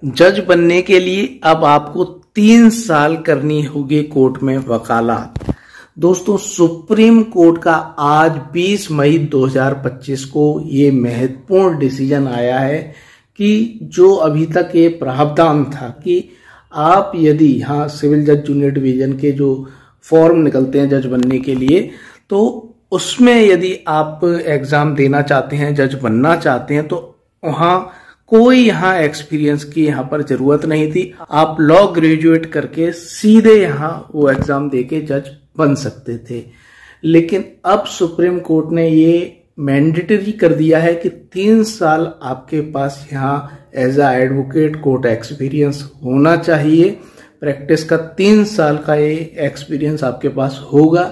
जज बनने के लिए अब आपको 3 साल करनी होगी कोर्ट में वकालत। दोस्तों, सुप्रीम कोर्ट का आज 20 मई 2025 को ये महत्वपूर्ण डिसीजन आया है कि जो अभी तक ये प्रावधान था कि आप यदि यहाँ सिविल जज जूनियर डिवीजन के जो फॉर्म निकलते हैं जज बनने के लिए, तो उसमें यदि आप एग्जाम देना चाहते हैं, जज बनना चाहते हैं, तो वहाँ कोई यहाँ एक्सपीरियंस की यहाँ पर जरूरत नहीं थी। आप लॉ ग्रेजुएट करके सीधे यहाँ वो एग्जाम देके जज बन सकते थे। लेकिन अब सुप्रीम कोर्ट ने ये मैंडेटरी कर दिया है कि 3 साल आपके पास यहाँ as a advocate court experience होना चाहिए। प्रैक्टिस का 3 साल का ये एक्सपीरियंस आपके पास होगा,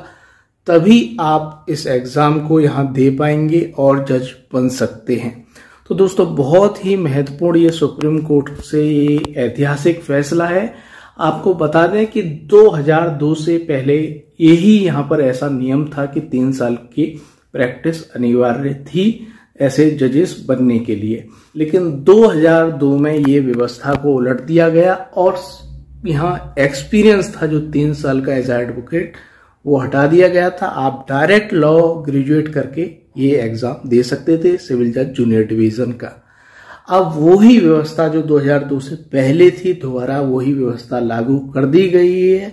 तभी आप इस एग्जाम को यहाँ दे पाएंगे और जज बन सकते हैं। तो दोस्तों, बहुत ही महत्वपूर्ण ये सुप्रीम कोर्ट से ये ऐतिहासिक फैसला है। आपको बता दें कि 2002 से पहले यही यहाँ पर ऐसा नियम था कि 3 साल की प्रैक्टिस अनिवार्य थी ऐसे जजेस बनने के लिए। लेकिन 2002 में ये व्यवस्था को उलट दिया गया और यहाँ एक्सपीरियंस था जो 3 साल का एज एडवोकेट वो हटा दिया गया था। आप डायरेक्ट लॉ ग्रेजुएट करके ये एग्जाम दे सकते थे सिविल जज जूनियर डिवीजन का। अब वही व्यवस्था जो 2002 से पहले थी, दोबारा वही व्यवस्था लागू कर दी गई है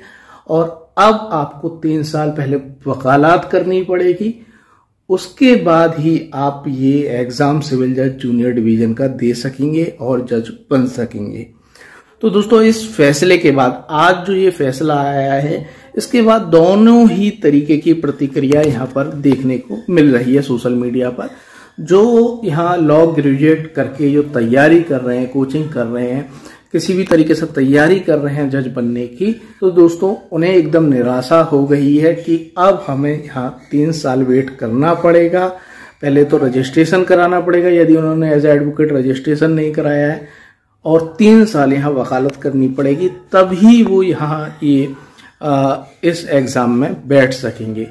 और अब आपको 3 साल पहले वकालत करनी पड़ेगी, उसके बाद ही आप ये एग्जाम सिविल जज जूनियर डिवीजन का दे सकेंगे और जज बन सकेंगे। तो दोस्तों, इस फैसले के बाद आज जो ये फैसला आया है, इसके बाद दोनों ही तरीके की प्रतिक्रिया यहाँ पर देखने को मिल रही है सोशल मीडिया पर। जो यहाँ लॉ ग्रेजुएट करके जो तैयारी कर रहे हैं, कोचिंग कर रहे हैं, किसी भी तरीके से तैयारी कर रहे हैं जज बनने की, तो दोस्तों उन्हें एकदम निराशा हो गई है कि अब हमें यहाँ 3 साल वेट करना पड़ेगा। पहले तो रजिस्ट्रेशन कराना पड़ेगा यदि उन्होंने एज एडवोकेट रजिस्ट्रेशन नहीं कराया है, और 3 साल यहाँ वकालत करनी पड़ेगी, तभी वो यहाँ ये इस एग्जाम में बैठ सकेंगे।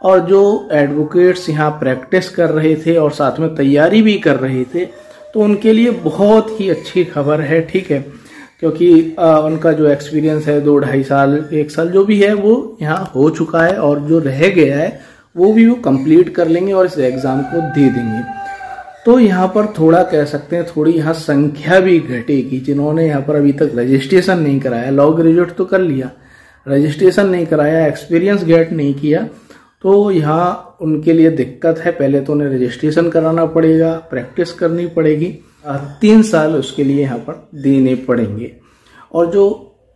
और जो एडवोकेट्स यहाँ प्रैक्टिस कर रहे थे और साथ में तैयारी भी कर रहे थे, तो उनके लिए बहुत ही अच्छी खबर है, ठीक है, क्योंकि उनका जो एक्सपीरियंस है 2-2.5 साल 1 साल जो भी है वो यहाँ हो चुका है और जो रह गया है वो भी वो कंप्लीट कर लेंगे और इस एग्जाम को दे देंगे। तो यहाँ पर थोड़ा कह सकते हैं थोड़ी यहाँ संख्या भी घटेगी जिन्होंने यहाँ पर अभी तक रजिस्ट्रेशन नहीं कराया। लॉ ग्रेजुएट तो कर लिया, रजिस्ट्रेशन नहीं कराया, एक्सपीरियंस गेट नहीं किया, तो यहाँ उनके लिए दिक्कत है। पहले तो उन्हें रजिस्ट्रेशन कराना पड़ेगा, प्रैक्टिस करनी पड़ेगी, 3 साल उसके लिए यहाँ पर देने पड़ेंगे। और जो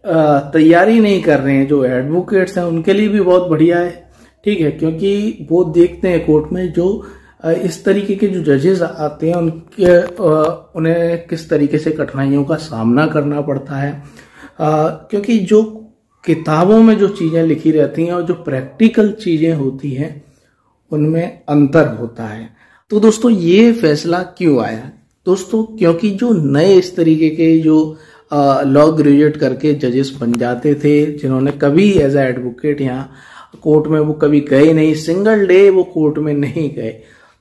तैयारी नहीं कर रहे हैं, जो एडवोकेट्स हैं, उनके लिए भी बहुत बढ़िया है, ठीक है, क्योंकि वो देखते हैं कोर्ट में जो इस तरीके के जो जजेस आते हैं उन्हें किस तरीके से कठिनाइयों का सामना करना पड़ता है, क्योंकि जो किताबों में जो चीजें लिखी रहती हैं और जो प्रैक्टिकल चीजें होती हैं उनमें अंतर होता है। तो दोस्तों, ये फैसला क्यों आया? दोस्तों, क्योंकि जो नए इस तरीके के जो लॉ ग्रेजुएट करके जजेस बन जाते थे, जिन्होंने कभी एज ए एडवोकेट यहाँ कोर्ट में वो कभी गए नहीं, सिंगल डे वो कोर्ट में नहीं गए,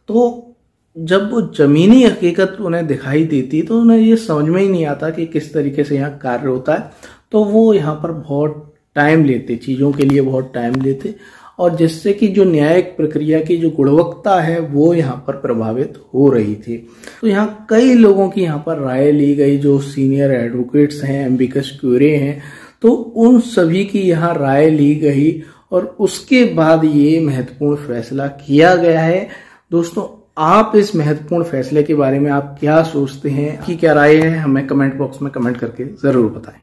तो जब वो जमीनी हकीकत उन्हें दिखाई देती तो उन्हें ये समझ में ही नहीं आता कि किस तरीके से यहाँ कार्य होता है। तो वो यहाँ पर बहुत टाइम लेते, चीज़ों के लिए बहुत टाइम लेते, और जिससे कि जो न्यायिक प्रक्रिया की जो गुणवत्ता है वो यहाँ पर प्रभावित हो रही थी। तो यहाँ कई लोगों की यहाँ पर राय ली गई, जो सीनियर एडवोकेट्स हैं, एम्बिकस क्यूरे हैं, तो उन सभी की यहाँ राय ली गई और उसके बाद ये महत्वपूर्ण फैसला किया गया है। दोस्तों, आप इस महत्वपूर्ण फैसले के बारे में आप क्या सोचते हैं, कि क्या राय है, हमें कमेंट बॉक्स में कमेंट करके जरूर बताएं।